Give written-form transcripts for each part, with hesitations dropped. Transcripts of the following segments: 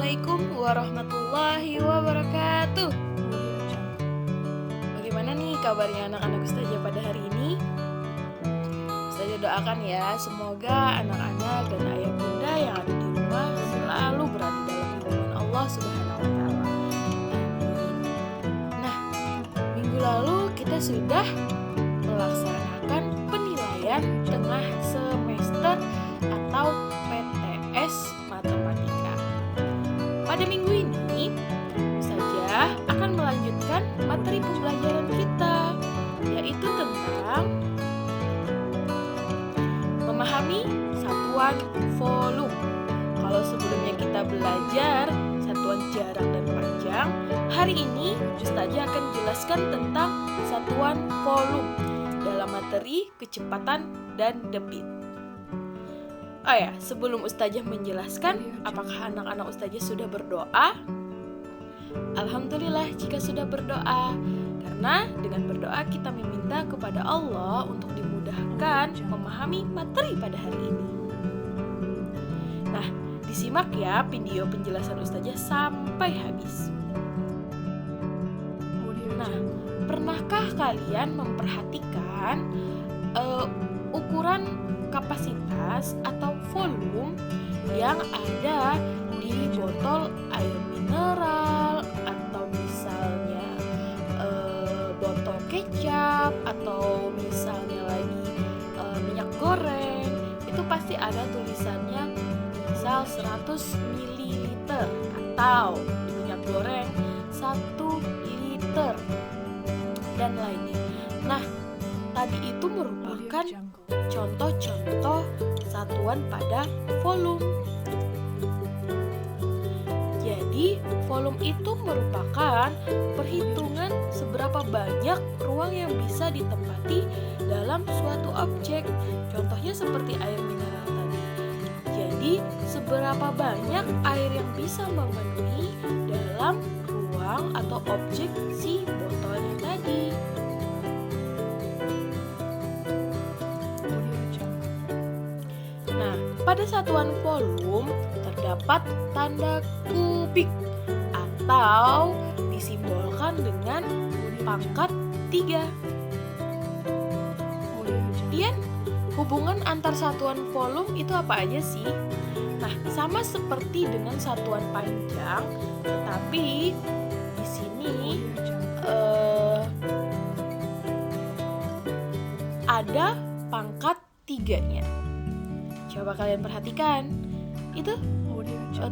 Assalamualaikum warahmatullahi wabarakatuh. Bagaimana nih kabarnya anak-anak Ustazah pada hari ini? Ustazah doakan ya, semoga anak-anak dan ayah bunda yang ada di rumah selalu berada dalam lindungan Allah Subhanahu wa Ta'ala. Nah, minggu lalu kita sudah melaksanakan penilaian tengah semester atau PTS Matematika. Pada minggu ini, Ustazah akan melanjutkan materi pembelajaran kita, yaitu tentang memahami satuan volume. Kalau sebelumnya kita belajar satuan jarak dan panjang, hari ini Ustazah akan jelaskan tentang satuan volume dalam materi kecepatan dan debit. Oh ya, sebelum Ustazah menjelaskan, apakah anak-anak Ustazah sudah berdoa? Alhamdulillah jika sudah berdoa, karena dengan berdoa kita meminta kepada Allah untuk dimudahkan memahami materi pada hari ini. Nah, disimak ya video penjelasan Ustazah sampai habis. Nah, pernahkah kalian memperhatikan ukuran kapasitas atau volume yang ada di botol air mineral atau misalnya botol kecap atau misalnya lagi minyak goreng? Itu pasti ada tulisannya misal 100 ml atau di minyak goreng 1 liter dan lainnya. Nah, tadi itu merupakan contoh-contoh satuan pada volume. Jadi, volume itu merupakan perhitungan seberapa banyak ruang yang bisa ditempati dalam suatu objek. Contohnya seperti air mineral tadi. Jadi, seberapa banyak air yang bisa memenuhi dalam ruang atau objek si botolnya tadi. Nah, pada satuan volume terdapat tanda kubik atau disimbolkan dengan pangkat 3. Kemudian, hubungan antar satuan volume itu apa aja sih? Nah, sama seperti dengan satuan panjang, tetapi di sini ada pangkat 3-nya. Coba kalian perhatikan. Itu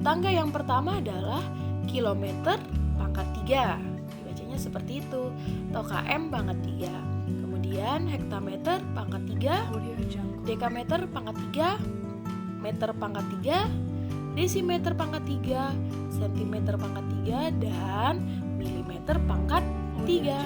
tangga yang pertama adalah kilometer pangkat 3. Dibacanya seperti itu. Atau km pangkat 3. Kemudian hektameter pangkat 3, dekameter pangkat 3, meter pangkat 3, desimeter pangkat 3, sentimeter pangkat 3, dan milimeter pangkat 3.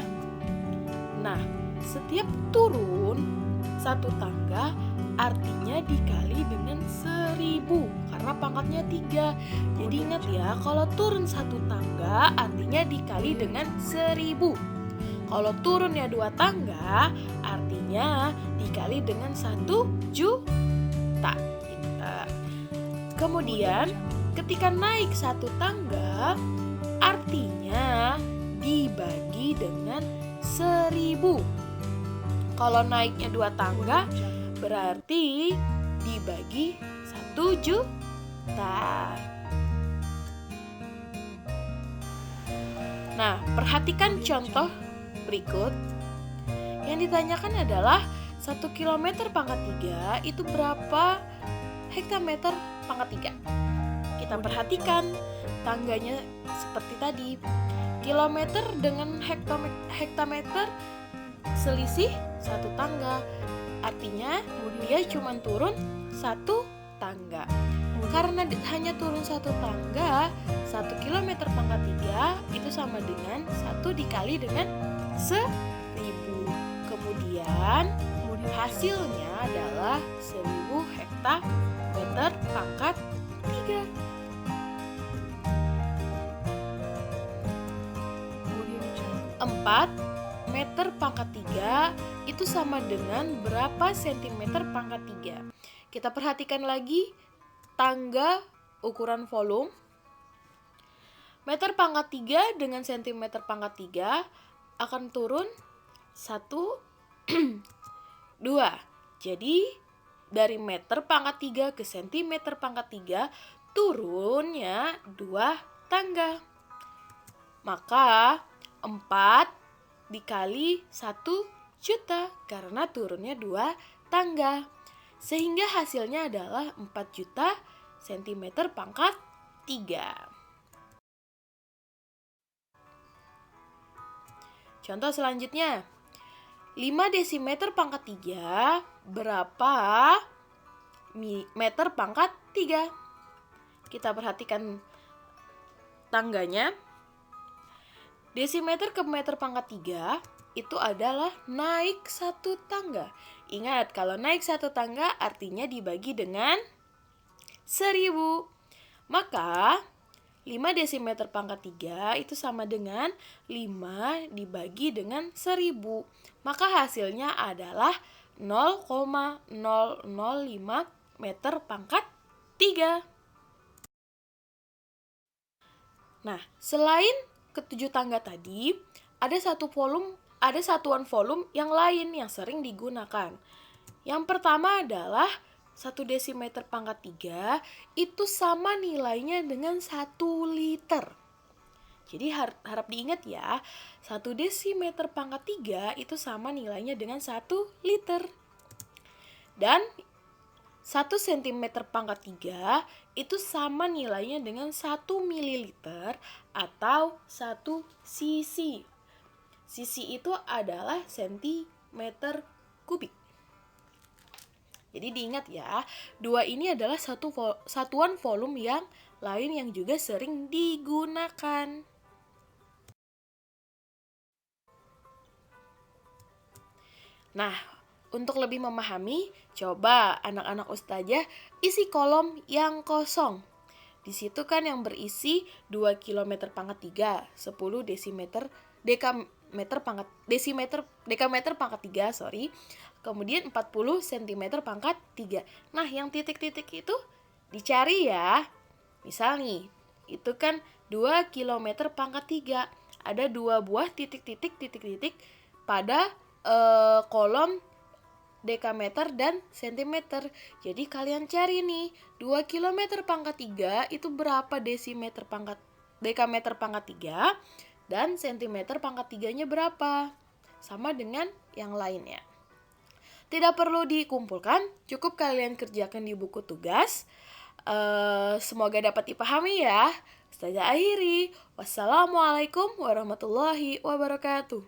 Nah, setiap turun satu tangga artinya dikali dengan 1000 karena pangkatnya 3. Jadi ingat ya, kalau turun satu tangga artinya dikali dengan 1000. Kalau turunnya 2 tangga artinya dikali dengan 1 juta. Kemudian ketika naik satu tangga artinya dibagi dengan 1000. Kalau naiknya 2 tangga berarti dibagi 1 juta. Nah, perhatikan contoh berikut. Yang ditanyakan adalah 1 km pangkat 3 itu berapa hektameter pangkat 3? Kita perhatikan tangganya seperti tadi. Kilometer dengan hektameter selisih satu tangga. Artinya dia cuma turun satu tangga. Karena hanya turun satu tangga, 1 km pangkat 3 itu sama dengan 1 dikali dengan 1000. Kemudian hasilnya adalah 1000 hektameter pangkat 3. 4 meter pangkat 3 itu sama dengan berapa sentimeter pangkat 3? Kita perhatikan lagi tangga ukuran volume. Meter pangkat 3 dengan sentimeter pangkat 3 akan turun 1, 2. Jadi dari meter pangkat 3 ke sentimeter pangkat 3 turunnya 2 tangga. Maka 4 dikali 1 juta karena turunnya 2 tangga. Sehingga hasilnya adalah 4 juta sentimeter pangkat 3. Contoh selanjutnya, 5 desimeter pangkat 3 berapa meter pangkat 3? Kita perhatikan tangganya. Desimeter ke meter pangkat 3 itu adalah naik 1 tangga. Ingat, kalau naik 1 tangga artinya dibagi dengan 1000. Maka 5 desimeter pangkat 3 itu sama dengan 5 dibagi dengan 1000. Maka hasilnya adalah 0,005 meter pangkat 3. Nah, selain ketujuh tangga tadi, ada satuan volume yang lain yang sering digunakan. Yang pertama adalah 1 desimeter pangkat 3 itu sama nilainya dengan 1 liter. Jadi harap diingat ya, 1 desimeter pangkat 3 itu sama nilainya dengan 1 liter. Dan 1 cm pangkat 3 itu sama nilainya dengan 1 mililiter atau 1 cc. Cc itu adalah sentimeter kubik. Jadi diingat ya, 2 ini adalah satuan volume yang lain yang juga sering digunakan. Nah, untuk lebih memahami, coba anak-anak ustazah isi kolom yang kosong. Di situ kan yang berisi 2 km pangkat 3, 10 dekameter pangkat 3, Kemudian 40 cm pangkat 3. Nah, yang titik-titik itu dicari ya. Misal nih, itu kan 2 km pangkat 3. Ada 2 buah titik-titik pada kolom dekameter dan sentimeter. Jadi kalian cari nih, 2 km pangkat 3 itu berapa dekameter pangkat 3 dan sentimeter pangkat 3-nya berapa? Sama dengan yang lainnya. Tidak perlu dikumpulkan, cukup kalian kerjakan di buku tugas. Semoga dapat dipahami ya. Ustazah akhiri. Wassalamualaikum warahmatullahi wabarakatuh.